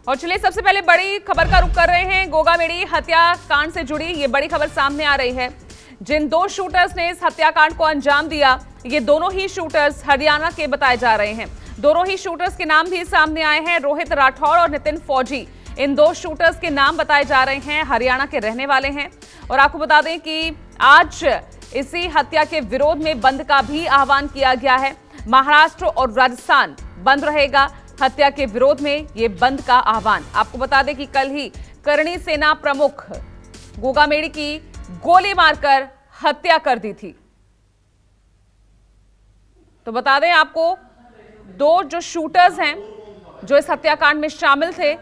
और चलिए सबसे पहले बड़ी खबर का रुख कर रहे हैं। गोगामेडी हत्याकांड से जुड़ी ये बड़ी खबर सामने आ रही है। जिन दो शूटर्स ने इस हत्याकांड को अंजाम दिया, ये दोनों ही शूटर्स हरियाणा के बताए जा रहे हैं। दोनों ही शूटर्स के नाम भी सामने आए हैं, रोहित राठौड़ और नितिन फौजी। इन दो शूटर्स के नाम बताए जा रहे हैं, हरियाणा के रहने वाले हैं। और आपको बता दें कि आज इसी हत्या के विरोध में बंद का भी आह्वान किया गया है। महाराष्ट्र और राजस्थान बंद रहेगा। हत्या के विरोध में ये बंद का आह्वान। आपको बता दें कि कल ही करणी सेना प्रमुख गोगामेडी की गोली मारकर हत्या कर दी थी। तो बता दें आपको, दो जो शूटर्स हैं जो इस हत्याकांड में शामिल थे,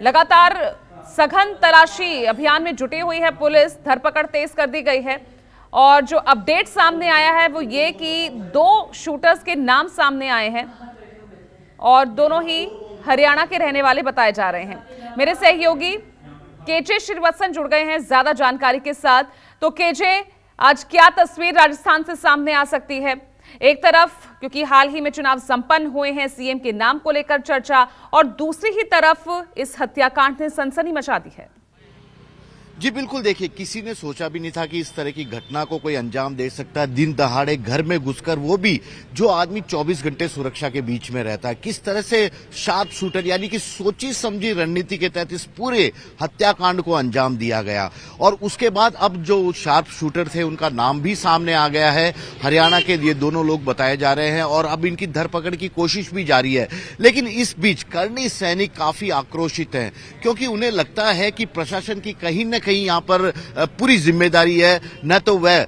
लगातार सघन तलाशी अभियान में जुटी हुई है पुलिस। धरपकड़ तेज कर दी गई है और जो अपडेट सामने आया है वो ये कि दो शूटर्स के नाम सामने आए हैं और दोनों ही हरियाणा के रहने वाले बताए जा रहे हैं। मेरे सहयोगी केजे श्रीवत्सन जुड़ गए हैं ज्यादा जानकारी के साथ। तो केजे, आज क्या तस्वीर राजस्थान से सामने आ सकती है? एक तरफ क्योंकि हाल ही में चुनाव संपन्न हुए हैं, सीएम के नाम को लेकर चर्चा, और दूसरी ही तरफ इस हत्याकांड ने सनसनी मचा दी है। जी बिल्कुल, देखिए किसी ने सोचा भी नहीं था कि इस तरह की घटना को कोई अंजाम दे सकता है। दिन दहाड़े घर में घुसकर, वो भी जो आदमी 24 घंटे सुरक्षा के बीच में रहता है, किस तरह से शार्प शूटर यानी कि सोची समझी रणनीति के तहत इस पूरे हत्याकांड को अंजाम दिया गया। और उसके बाद अब जो शार्प शूटर थे उनका नाम भी सामने आ गया है। हरियाणा के ये दोनों लोग बताए जा रहे हैं और अब इनकी धरपकड़ की कोशिश भी जारी है। लेकिन इस बीच करणी सैनिक काफी आक्रोशित हैं, क्योंकि उन्हें लगता है कि प्रशासन की कहीं न कहीं यहाँ पर पूरी जिम्मेदारी है। न तो वह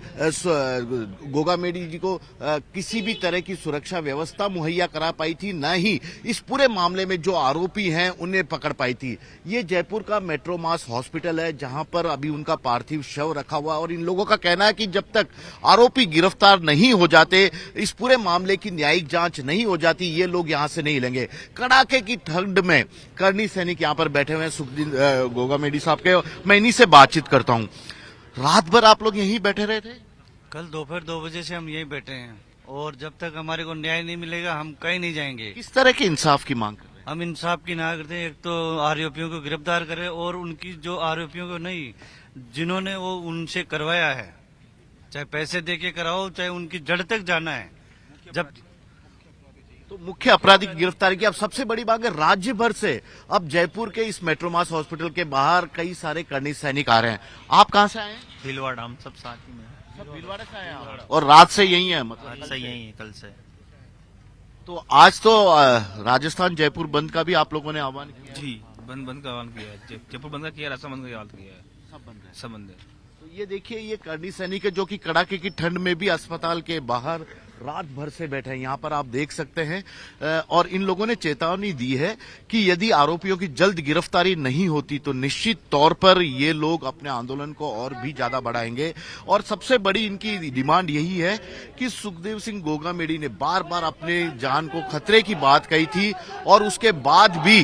गोगामेडी जी को किसी भी तरह की सुरक्षा व्यवस्था मुहैया करा पाई थी, न ही इस पूरे मामले में जो आरोपी हैं उन्हें पकड़ पाई थी। ये जयपुर का मेट्रोमास हॉस्पिटल है जहां पर अभी उनका पार्थिव शव रखा हुआ है और इन लोगों का कहना है कि जब तक आरोपी गिरफ्तार नहीं हो जाते, इस पूरे मामले की न्यायिक जांच नहीं हो जाती, ये लोग यहां से नहीं हिलेंगे। कड़ाके की ठंड में करणी सैनिक यहां पर बैठे हुए हैं। सुखदिन गोगामेडी साहब के मैं इन्हीं से बातचीत करता हूं। रात भर आप लोग यहीं बैठे रहे थे? कल दोपहर 2 बजे से हम यहीं बैठे हैं और जब तक हमारे को न्याय नहीं मिलेगा हम कहीं नहीं जाएंगे। किस तरह के इंसाफ की मांग कर रहे हैं? हम इंसाफ की मांग करते हैं। एक तो आरोपियों को गिरफ्तार करें और उनकी जो आरोपियों को नहीं, जिन्होंने वो उनसे करवाया है, चाहे पैसे दे के कराओ चाहे उनकी जड़ तक जाना है। जब तो मुख्य अपराधी की गिरफ्तारी की अब सबसे बड़ी मांग है राज्य भर से। अब जयपुर के इस मेट्रोमास हॉस्पिटल के बाहर कई सारे करणी सैनिक आ रहे हैं। आप कहां से आए हैं? भीलवाड़ा, हम सब साथ ही में। सब भीलवाड़ा से आए हैं और रात से यही है? मतलब आज से यही है, कल से। तो आज तो राजस्थान जयपुर बंद का भी आप लोगों ने आह्वान किया? जी, बंद का आह्वान किया है। जयपुर बंद का किया, राजस्थान बंद का आह्वान किया है। सब बंद है। सब बंद है। तो ये देखिए, ये करणी सैनिक है जो कि कड़ाके की ठंड में भी अस्पताल के बाहर रात भर से बैठे हैं। यहाँ पर आप देख सकते हैं और इन लोगों ने चेतावनी दी है कि यदि आरोपियों की जल्द गिरफ्तारी नहीं होती तो निश्चित तौर पर ये लोग अपने आंदोलन को और भी ज्यादा बढ़ाएंगे। और सबसे बड़ी इनकी डिमांड यही है कि सुखदेव सिंह गोगामेडी ने बार बार अपने जान को खतरे की बात कही थी और उसके बाद भी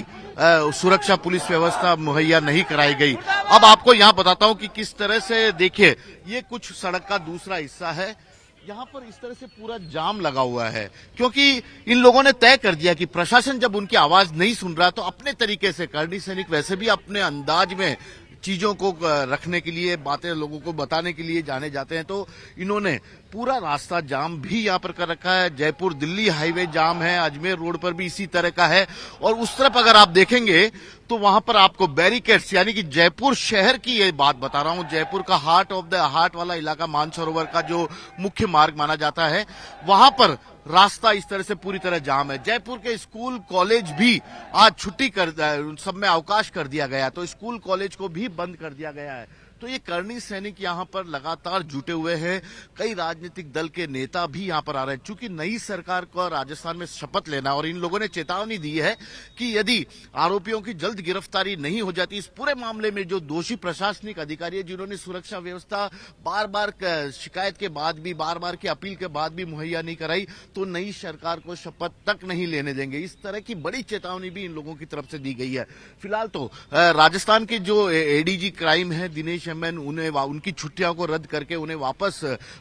सुरक्षा पुलिस व्यवस्था मुहैया नहीं कराई गई। अब आपको यहाँ बताता हूँ कि किस तरह से, देखिए ये कुछ सड़क का दूसरा हिस्सा है। यहाँ पर इस तरह से पूरा जाम लगा हुआ है क्योंकि इन लोगों ने तय कर दिया कि प्रशासन जब उनकी आवाज नहीं सुन रहा तो अपने तरीके से, करणी सैनिक वैसे भी अपने अंदाज में चीजों को रखने के लिए, बातें लोगों को बताने के लिए जाने जाते हैं, तो इन्होंने पूरा रास्ता जाम भी यहाँ पर कर रखा है। जयपुर दिल्ली हाईवे जाम है, अजमेर रोड पर भी इसी तरह का है। और उस तरफ अगर आप देखेंगे तो वहां पर आपको बैरिकेड्स, यानी कि जयपुर शहर की ये बात बता रहा हूं, जयपुर का हार्ट ऑफ द हार्ट वाला इलाका, मानसरोवर का जो मुख्य मार्ग माना जाता है, वहां पर रास्ता इस तरह से पूरी तरह जाम है। जयपुर के स्कूल कॉलेज भी आज छुट्टी कर, सब में अवकाश कर दिया गया, तो स्कूल कॉलेज को भी बंद कर दिया गया है। तो ये करणी सैनिक यहाँ पर लगातार जुटे हुए हैं। कई राजनीतिक दल के नेता भी यहाँ पर आ रहे हैं। चूंकि नई सरकार को राजस्थान में शपथ लेना, और इन लोगों ने चेतावनी दी है कि यदि आरोपियों की जल्द गिरफ्तारी नहीं हो जाती, इस पूरे मामले में जो दोषी प्रशासनिक अधिकारी है जिन्होंने सुरक्षा व्यवस्था बार बार शिकायत के बाद भी, बार बार की अपील के बाद भी मुहैया नहीं कराई, तो नई सरकार को शपथ तक नहीं लेने देंगे। इस तरह की बड़ी चेतावनी भी इन लोगों की तरफ से दी गई है। फिलहाल तो राजस्थान के जो एडीजी क्राइम है दिनेश अग्निशमन उनकी छुट्टियों को रद्द करके उन्हें वापस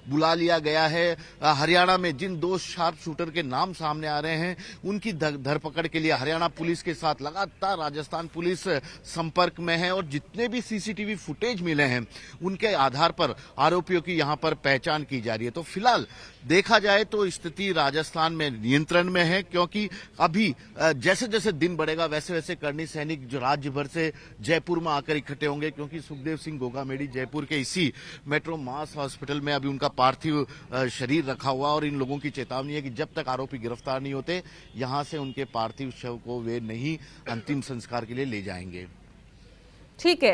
बुला लिया गया है। हरियाणा में जिन 2 शार्प शूटर के नाम सामने आ रहे हैं उनकी धरपकड़ के लिए हरियाणा पुलिस के साथ लगातार राजस्थान पुलिस संपर्क में है और जितने भी सीसीटीवी फुटेज मिले हैं उनके आधार पर आरोपियों की यहां पर पहचान की जा रही है। तो फिलहाल देखा जाए तो स्थिति राजस्थान में नियंत्रण में है, क्योंकि अभी जैसे जैसे दिन बढ़ेगा वैसे वैसे करनी सैनिक जो राज्य भर से जयपुर में आकर इकट्ठे होंगे, क्योंकि सुखदेव सिंह गोगामेडी जयपुर के इसी मेट्रो मास हॉस्पिटल में अभी उनका पार्थिव शरीर रखा हुआ और इन लोगों की चेतावनी है कि जब तक आरोपी गिरफ्तार नहीं होते यहां से उनके पार्थिव शव को वे नहीं अंतिम संस्कार के लिए ले जाएंगे। ठीक है।